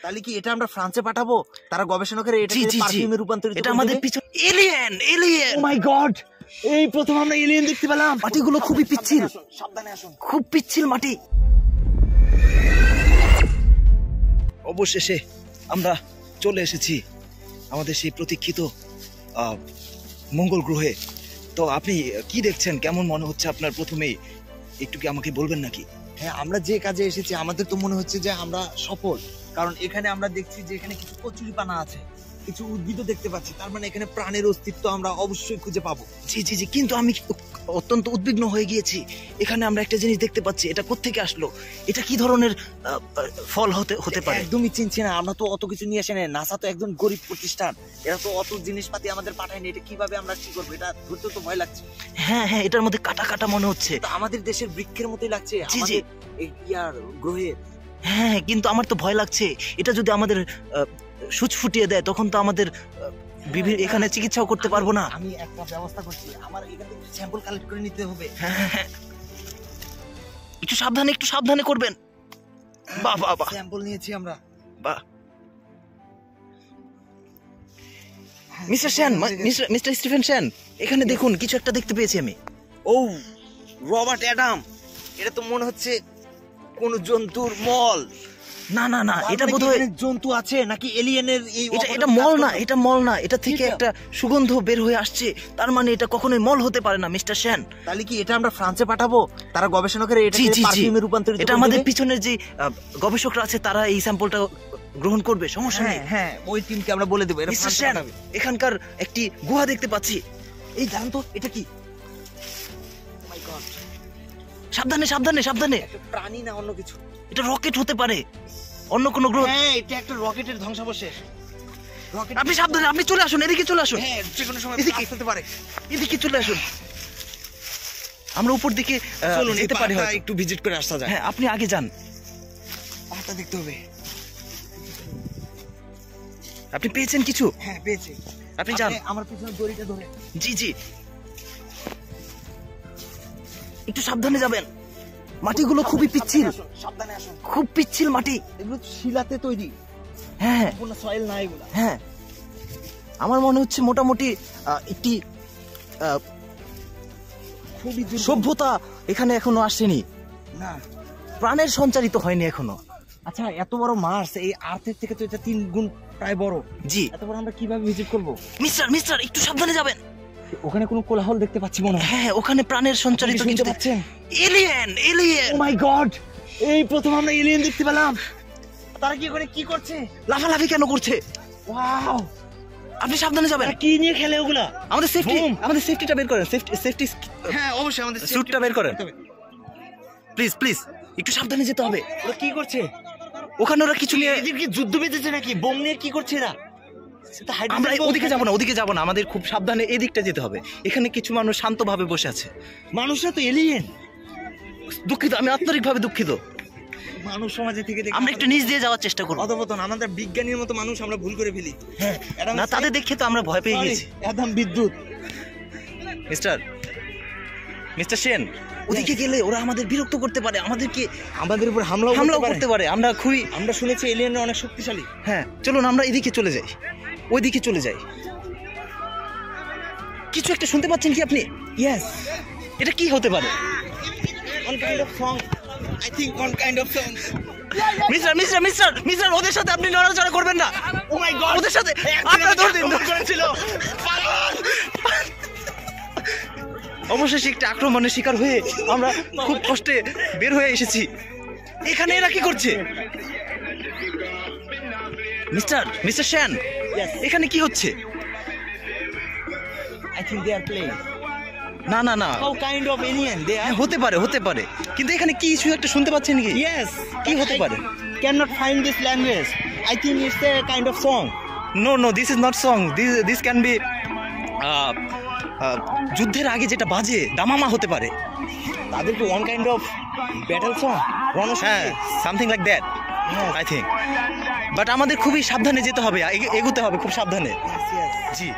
তাহলে কি এটা আমরা ফ্রান্সে পাঠাবো? তারা গবেষণা করে এটাকে পারফিউমে রূপান্তরিত করবে। এটা আমাদের পিছনে এলিয়েন। ও মাই গড, এই প্রথম আমরা এলিয়েন দেখতে পেলাম। মাটিগুলো খুবই পিচ্ছিল, সাবধানে আসুন। খুব পিচ্ছিল মাটি। অবশেষে আমরা চলে এসেছি আমাদের সেই প্রতীক্ষিত মঙ্গল গ্রহে। তো আপনি কি দেখছেন, কেমন মনে হচ্ছে আপনার? প্রথমেই একটু কি আমাকে বলবেন নাকি? হ্যাঁ, আমরা যে কাজে এসেছি আমাদের তো মনে হচ্ছে যে আমরা সফল, কারণ এখানে আমরা দেখছি যে এখানে কিছু কচুরিপানা আছে, কিছু উদ্ভিদও দেখতে পাচ্ছি। তার মানে এখানে প্রাণের অস্তিত্ব আমরা অবশ্যই খুঁজে পাবো। জি জি জি, কিন্তু আমি অত্যন্ত উদ্বিগ্ন হয়ে গিয়েছি। এখানে আমরা একটা জিনিস দেখতে পাচ্ছি, এটা কোত্থেকে আসলো? এটা কি ধরনের ফল হতে পারে? একদমই চিনছি না, আমরা তো অত কিছু নিয়ে আসি না। নাসা তো একদম গরিব প্রতিষ্ঠান, এরা তো অত জিনিসপাতি আমাদের পাঠায়নি। এটা কিভাবে আমরা কি করবো? এটা ধরতে তো ভয় লাগছে। হ্যাঁ হ্যাঁ, এটার মধ্যে কাটা কাটা মনে হচ্ছে। আমাদের দেশের বৃক্ষের মতোই লাগছে জি ইয়ার গ্রহের। হ্যাঁ, কিন্তু আমার তো ভয় লাগছে। এটা যদি আমাদের সূচ ফুটিয়ে দেয় তখন তো আমাদের এখানে চিকিৎসাও করতে পারবো না। আমি একটা ব্যবস্থা করছি, আমার এখান থেকে স্যাম্পল কালেক্ট করে নিতে হবে। হ্যাঁ, একটু সাবধানে করবেন। বাহ বাহ বাহ, স্যাম্পল নিয়েছি আমরা। বাহ। মিস্টার স্টিফেন সেন, এখানে দেখুন, কিছু একটা দেখতে পেয়েছি আমি। ও, রবার্ট অ্যাডাম, এটা তো মনে হচ্ছে কোন জন্তুর মল। না না না, এটা বোধহয় জন্তু আছে নাকি এলিয়েনের? এটা মল না, এটা থেকে একটা সুগন্ধ বের হয়ে আসছে। তার মানে এটা কখনোই মল হতে পারে না মিস্টার সেন। তাহলে কি এটা আমরা ফ্রান্সে পাঠাবো? তারা গবেষণা করে এটাকে পারফিউমে রূপান্তরিত করবে। এটা আমাদের পিছনের যে গবেষকরা আছে তারা এই স্যাম্পলটা গ্রহণ করবে, সমস্যা নেই। হ্যাঁ, ওই টিমকে আমরা বলে দেব। মিস্টার সেন, এখানকার একটি গুহা দেখতে পাচ্ছি। এই জানেন তো এটা কি? সাবধানে। একটা প্রাণী না অন্য কিছু? এটা রকেট হতে পারে, অন্য কোনো গ্রহ। হ্যাঁ, এটা একটা রকেটের ধ্বংসাবশেষ। আপনি সাবধানে, আপনি চলে আসুন, এদিকে চলে আসুন। হ্যাঁ, যে কোনো সময় আসতে পারে। এদিকে চলে আসুন, আমরা উপর দিকে যেতে পারি, হয়তো একটু ভিজিট করে আসা যায়। হ্যাঁ, আপনি আগে যান, পাহাড়টা দেখতে হবে। আপনি পেয়েছেন কিছু? হ্যাঁ, পেয়েছি। আপনি যান, আমার পিছনে দড়িটা ধরে। জি, একটু সাবধানে যাবেন। মাটিগুলো খুবই পিচ্ছিল, সাবধানে আসুন। খুব পিচ্ছিল মাটি। এগুলো শিলাতে তৈরি। হ্যাঁ, কোনো সয়েল না এগুলো। হ্যাঁ, আমার মনে হচ্ছে মোটামুটি একটি খুবই সভ্যতা এখানে এখনো আসেনি। না, প্রাণের সঞ্চারিত হয়নি এখনো। আচ্ছা, এত বড় মার্স, এই আর্থের থেকে তো এটা 3 গুণ প্রায় বড়। জি, এত বড় আমরা কিভাবে ভিজিট করব? মিস্টার একটু সাবধানে যাবেন। ওখানে কোনো কোলাহল দেখতে পাচ্ছি মনে হয়। হ্যাঁ, ওখানে প্রাণের সঞ্চারিত কিছু পাচ্ছেন। এলিয়েন। ও মাই গড, এই প্রথম আমরা এলিয়েন দেখতে পেলাম। তারা কি ওখানে কি করছে? লাফালাফি কেন করছে? ওয়াও, আপনি সাবধানে যাবেন। কি নিয়ে খেলে ওগুলা? আমাদের সেফটিটা বের করেন। সেফটি। হ্যাঁ, অবশ্যই আমাদের স্যুটটা বের করেন। প্লিজ একটু সাবধানে যেতে হবে। ওরা কি করছে? ওখানে ওরা কিছু নিয়ে এদের কি যুদ্ধ বেঁধেছে নাকি? বোম নিয়ে কি করছে এরা? আমরা ওদিকে যাব না, আমাদের খুব সাবধানে এদিকটা যেতে হবে। এখানে কিছু মানুষ শান্তভাবে বসে আছে। মানুষরা তো এলিয়েন। দুঃখিত, আমি আন্তরিকভাবে দুঃখিত। মানুষ সমাজে থেকে আমরা একটু নিচ দিয়ে যাওয়ার চেষ্টা করব। অধপতন, আমাদের বিজ্ঞানীর মতো মানুষ আমরা ভুল করে ফেলি। হ্যাঁ, না, তাদের দেখে তো আমরা ভয় পেয়ে গেছি। একদম বিদ্যুৎ। মিস্টার সেন, ওদিকে গেলে ওরা আমাদের বিরক্ত করতে পারে, আমাদের উপর হামলা করতে পারে। আমরা শুনেছি এলিয়েনরা অনেক শক্তিশালী। হ্যাঁ, চলুন আমরা এদিকে চলে যাই, ওইদিকে চলে যাই। কিছু একটা শুনতে পাচ্ছেন কি আপনি? ইয়েস। এটা কি হতে পারে? One kind of song. I think one kind of song. Mister, ওদের সাথে আপনি নড়াচড়া করবেন না। Oh my God, ওদের সাথে আপনারা করেছিল। অবশেষে একটা আক্রমণের শিকার হয়ে আমরা খুব কষ্টে বের হয়ে এসেছি। এখানে এরা কি করছে? মিস্টার সেন, এখানে কি হচ্ছে? I think they are playing. না, How kind of alien they are? হতে পারে, কিন্তু এখানে কি কিছু একটা শুনতে পাচ্ছেন কি? Yes. কি হতে পারে? Cannot find this language. I think it's a kind of song. No, this is not song. This can be যুদ্ধের আগে যেটা বাজে দামামা হতে পারে। তাদের কি one kind of battle song? হ্যাঁ, something like that. I think. But আমাদের খুবই সাবধানে যেতে হবে, এগোতে হবে খুব সাবধানে। Yes. জি।